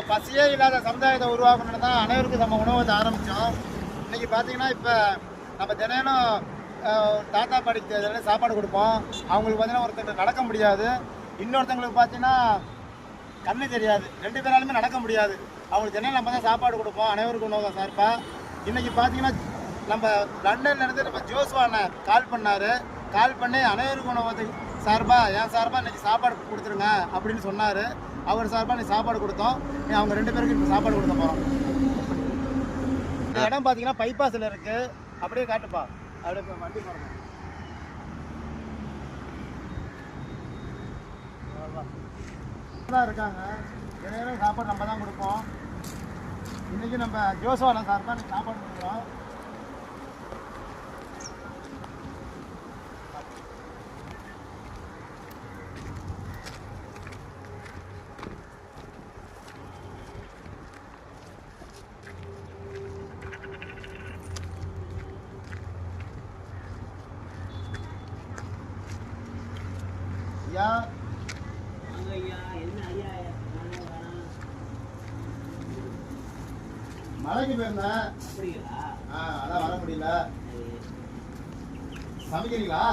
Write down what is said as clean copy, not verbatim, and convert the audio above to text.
பசியே இல்லாத சமுதாயத்தை உருவாக்கணும்னு தான் அனைவருக்கும் நம்ம உணவகத்தை ஆரம்பித்தோம். இன்றைக்கி பார்த்தீங்கன்னா இப்போ நம்ம தினம் தாத்தா பாட்டிக்கு சாப்பாடு கொடுப்போம். அவங்களுக்கு பார்த்தீங்கன்னா ஒருத்தங்களுக்கு நடக்க முடியாது, இன்னொருத்தங்களுக்கு பார்த்தீங்கன்னா கண்ணு தெரியாது, 2 பேராலுமே நடக்க முடியாது. அவங்களுக்கு தினம் நம்ம தான் சாப்பாடு கொடுப்போம் அனைவருக்கும் உணவகம் சார்பாக. இன்றைக்கி பார்த்தீங்கன்னா நம்ம லண்டன்லேருந்து நம்ம ஜோஸ்வானை கால் பண்ணி அனைவருக்கும் உணவகத்துக்கு சார்பாக என் சார்பாக இன்றைக்கி சாப்பாடு கொடுத்துருங்க அப்படின்னு சொன்னார். அவர் சார்பாக இன்றைக்கி சாப்பாடு கொடுத்தோம். அவங்க 2 பேருக்கு இப்போ சாப்பாடு கொடுக்க போகிறோம். இந்த இடம் பார்த்தீங்கன்னா பைபாஸில் இருக்குது. அப்படியே காட்டுப்பா, அப்படியே இப்போ வண்டி போகிறோம். தான் இருக்காங்க, தினம் சாப்பாடு நம்ம தான் கொடுப்போம். இன்றைக்கி நம்ம ஜோஸ்வானை சார்பாக இன்றைக்கி சாப்பாடு கொடுக்குறோம். மலைக்கு போயிருந்தேன், அதான் வர முடியல. சமைக்கிறீங்களா?